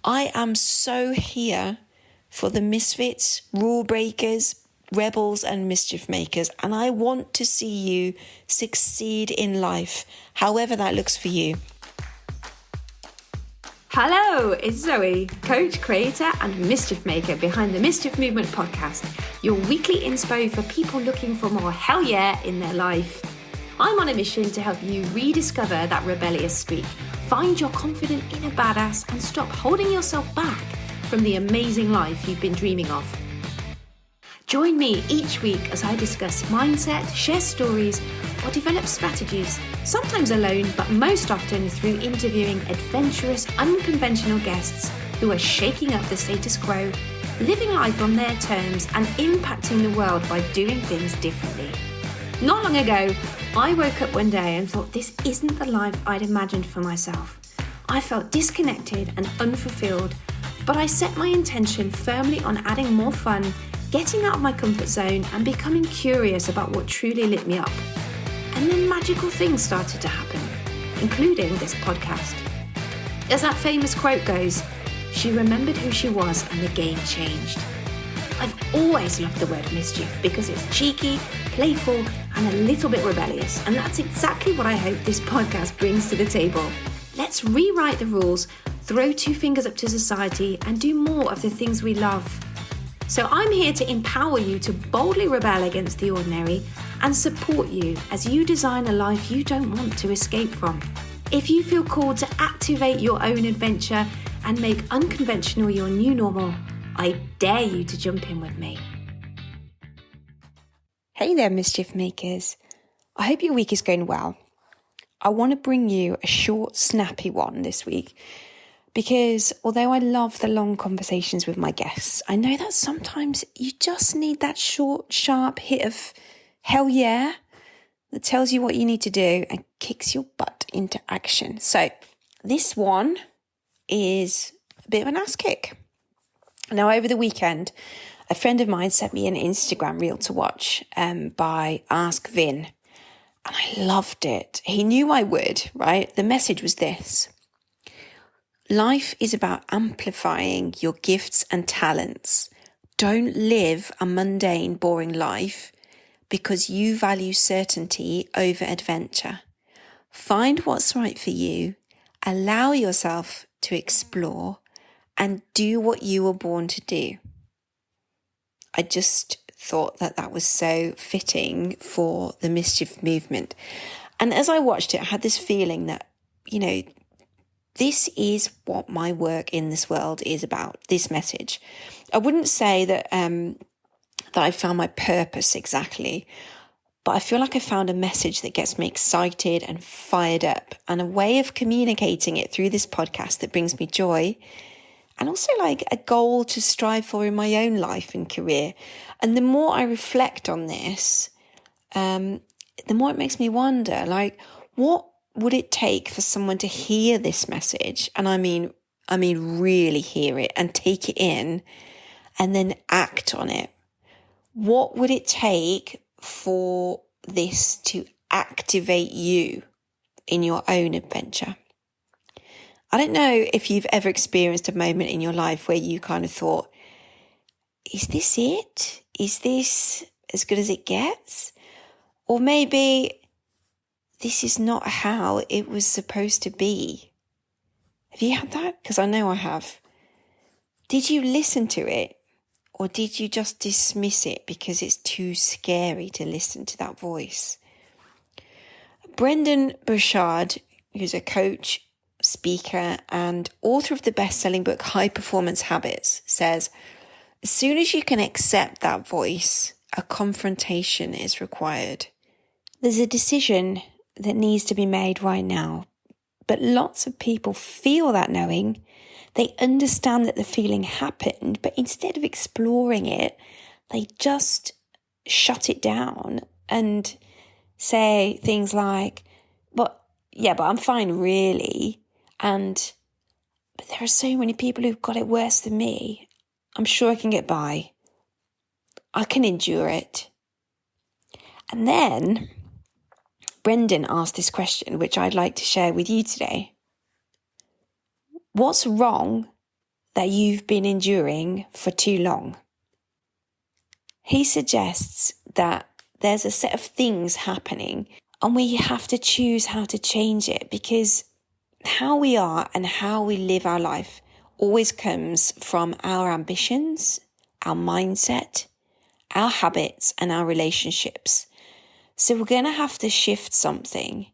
I am so here for the misfits, rule breakers, rebels and mischief makers, and I want to see you succeed in life, however that looks for you. Hello, it's Zoe, coach, creator and mischief maker behind the Mischief Movement podcast, your weekly inspo for people looking for more hell yeah in their life. I'm on a mission to help you rediscover that rebellious streak, find your confident inner badass and stop holding yourself back from the amazing life you've been dreaming of. Join me each week as I discuss mindset, share stories, or develop strategies, sometimes alone, but most often through interviewing adventurous, unconventional guests who are shaking up the status quo, living life on their terms, and impacting the world by doing things differently. Not long ago, I woke up one day and thought this isn't the life I'd imagined for myself. I felt disconnected and unfulfilled, but I set my intention firmly on adding more fun, getting out of my comfort zone and becoming curious about what truly lit me up. And then magical things started to happen, including this podcast. As that famous quote goes, she remembered who she was and the game changed. I've always loved the word mischief because it's cheeky, playful, and a little bit rebellious. And that's exactly what I hope this podcast brings to the table. Let's rewrite the rules, throw two fingers up to society, and do more of the things we love. So I'm here to empower you to boldly rebel against the ordinary and support you as you design a life you don't want to escape from. If you feel called to activate your own adventure and make unconventional your new normal, I dare you to jump in with me. Hey there, mischief makers. I hope your week is going well. I want to bring you a short, snappy one this week because although I love the long conversations with my guests, I know that sometimes you just need that short, sharp hit of hell yeah that tells you what you need to do and kicks your butt into action. So this one is a bit of an ass kick. Now, over the weekend, a friend of mine sent me an Instagram reel to watch by Ask Vin, and I loved it. He knew I would, right? The message was this: life is about amplifying your gifts and talents. Don't live a mundane, boring life because you value certainty over adventure. Find what's right for you, allow yourself to explore, and do what you were born to do. I just thought that that was so fitting for the Mischief Movement. And as I watched it, I had this feeling that, this is what my work in this world is about, this message. I wouldn't say that that I found my purpose exactly, but I feel like I found a message that gets me excited and fired up, and a way of communicating it through this podcast that brings me joy, and also like a goal to strive for in my own life and career. And the more I reflect on this, the more it makes me wonder, like, what would it take for someone to hear this message? And I mean really hear it and take it in and then act on it. What would it take for this to activate you in your own adventure? I don't know if you've ever experienced a moment in your life where you kind of thought, is this it? Is this as good as it gets? Or maybe this is not how it was supposed to be. Have you had that? Because I know I have. Did you listen to it? Or did you just dismiss it because it's too scary to listen to that voice? Brendon Burchard, who's a coach, speaker, and author of the best-selling book High Performance Habits, says, as soon as you can accept that voice, a confrontation is required. There's a decision that needs to be made right now, but lots of people feel that knowing. They understand that the feeling happened, but instead of exploring it, they just shut it down and say things like, but I'm fine really. But there are so many people who've got it worse than me. I'm sure I can get by. I can endure it. And then Brendan asked this question, which I'd like to share with you today. What's wrong that you've been enduring for too long. He suggests that there's a set of things happening and we have to choose how to change it, because how we are and how we live our life always comes from our ambitions, our mindset, our habits, and our relationships. So we're going to have to shift something,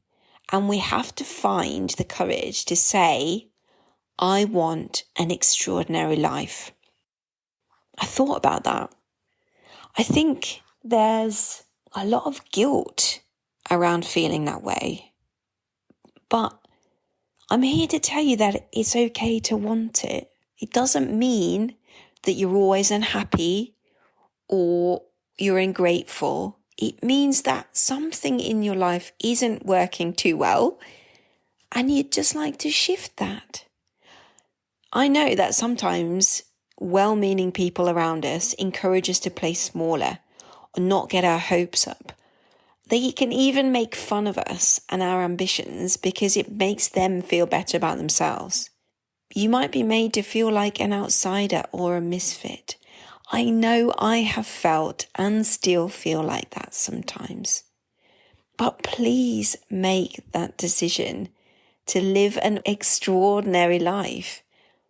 and we have to find the courage to say, I want an extraordinary life. I thought about that. I think there's a lot of guilt around feeling that way. But I'm here to tell you that it's okay to want it. It doesn't mean that you're always unhappy or you're ungrateful. It means that something in your life isn't working too well and you'd just like to shift that. I know that sometimes well-meaning people around us encourage us to play smaller or not get our hopes up. They can even make fun of us and our ambitions because it makes them feel better about themselves. You might be made to feel like an outsider or a misfit. I know I have felt and still feel like that sometimes. But please make that decision to live an extraordinary life,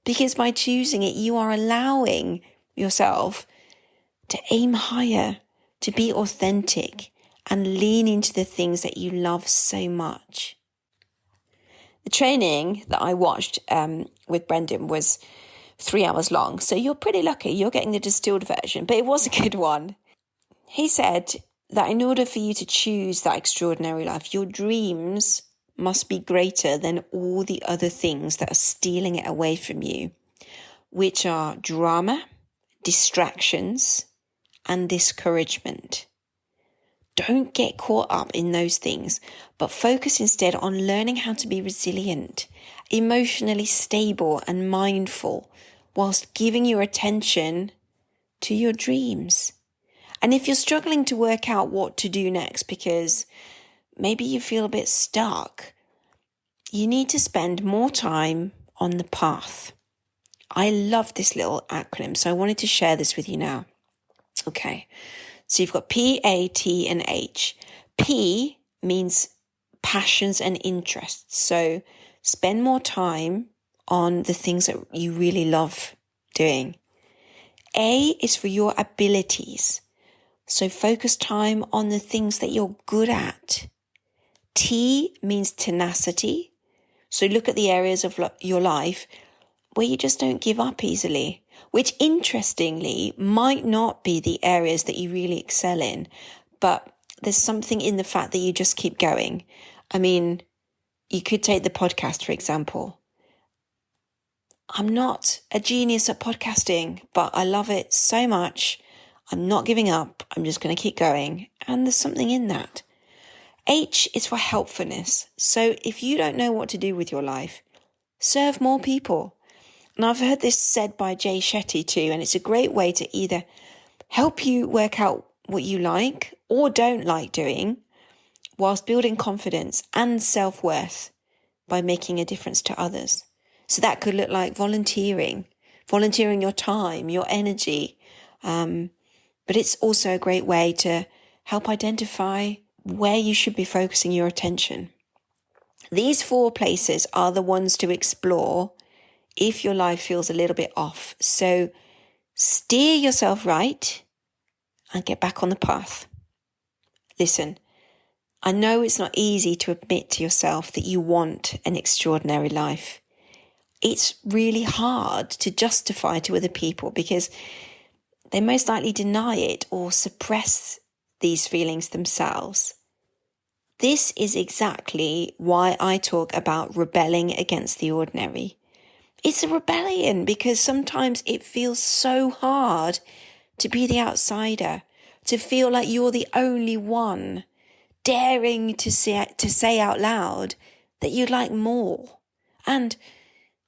because by choosing it, you are allowing yourself to aim higher, to be authentic, and lean into the things that you love so much. The training that I watched with Brendan was 3 hours long, so you're pretty lucky. You're getting the distilled version, but it was a good one. He said that in order for you to choose that extraordinary life, your dreams must be greater than all the other things that are stealing it away from you, which are drama, distractions, and discouragement. Don't get caught up in those things, but focus instead on learning how to be resilient, emotionally stable and mindful, whilst giving your attention to your dreams. And if you're struggling to work out what to do next because maybe you feel a bit stuck, you need to spend more time on the path. I love this little acronym, so I wanted to share this with you now. Okay. So you've got P, A, T, and H. P means passions and interests. So spend more time on the things that you really love doing. A is for your abilities. So focus time on the things that you're good at. T means tenacity. So look at the areas of your life where you just don't give up easily, which interestingly might not be the areas that you really excel in, but there's something in the fact that you just keep going. I mean, you could take the podcast, for example. I'm not a genius at podcasting, but I love it so much. I'm not giving up. I'm just going to keep going. And there's something in that. H is for helpfulness. So if you don't know what to do with your life, serve more people. And I've heard this said by Jay Shetty too, and it's a great way to either help you work out what you like or don't like doing, whilst building confidence and self-worth by making a difference to others. So that could look like volunteering your time, your energy. But it's also a great way to help identify where you should be focusing your attention. These 4 places are the ones to explore if your life feels a little bit off. So steer yourself right and get back on the path. Listen, I know it's not easy to admit to yourself that you want an extraordinary life. It's really hard to justify to other people because they most likely deny it or suppress these feelings themselves. This is exactly why I talk about rebelling against the ordinary. It's a rebellion because sometimes it feels so hard to be the outsider, to feel like you're the only one, daring to say out loud that you'd like more. And,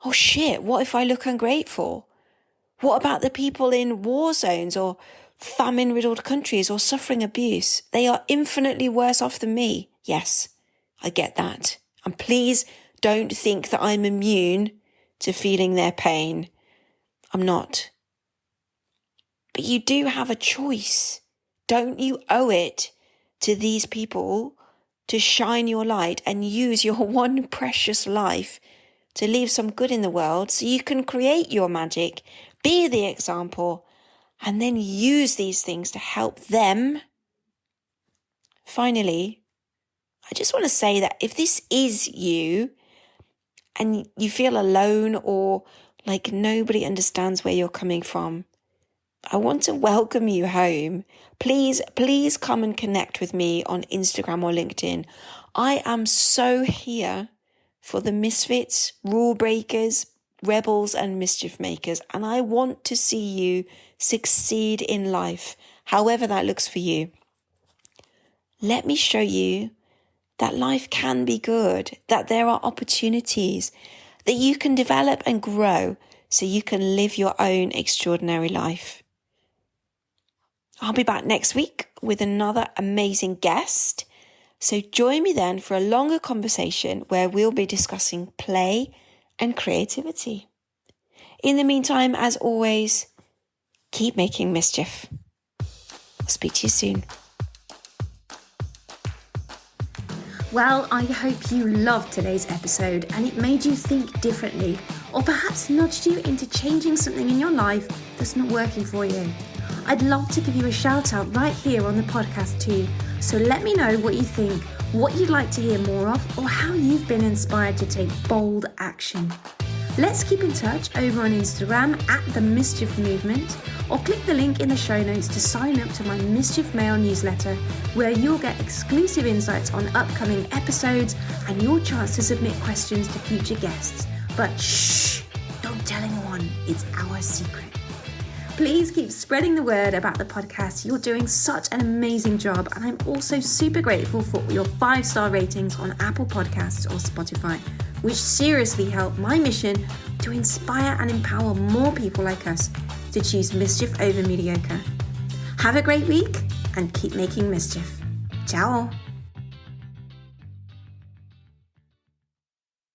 oh shit, what if I look ungrateful? What about the people in war zones or famine-riddled countries or suffering abuse? They are infinitely worse off than me. Yes, I get that. And please don't think that I'm immune to feeling their pain. I'm not. But you do have a choice. Don't you owe it to these people to shine your light and use your one precious life to leave some good in the world so you can create your magic, be the example, and then use these things to help them? Finally, I just want to say that if this is you and you feel alone or like nobody understands where you're coming from, I want to welcome you home. Please come and connect with me on Instagram or LinkedIn. I am so here for the misfits, rule breakers, rebels, and mischief makers. And I want to see you succeed in life, however that looks for you. Let me show you that life can be good, that there are opportunities, that you can develop and grow so you can live your own extraordinary life. I'll be back next week with another amazing guest. So join me then for a longer conversation where we'll be discussing play and creativity. In the meantime, as always, keep making mischief. I'll speak to you soon. Well, I hope you loved today's episode and it made you think differently, or perhaps nudged you into changing something in your life that's not working for you. I'd love to give you a shout out right here on the podcast too, so let me know what you think, what you'd like to hear more of, or how you've been inspired to take bold action. Let's keep in touch over on Instagram at the Mischief Movement, or click the link in the show notes to sign up to my Mischief Mail newsletter, where you'll get exclusive insights on upcoming episodes and your chance to submit questions to future guests. But shh, don't tell anyone, it's our secret. Please keep spreading the word about the podcast. You're doing such an amazing job, and I'm also super grateful for your 5-star ratings on Apple Podcasts or Spotify, which seriously help my mission to inspire and empower more people like us to choose mischief over mediocre. Have a great week and keep making mischief. Ciao.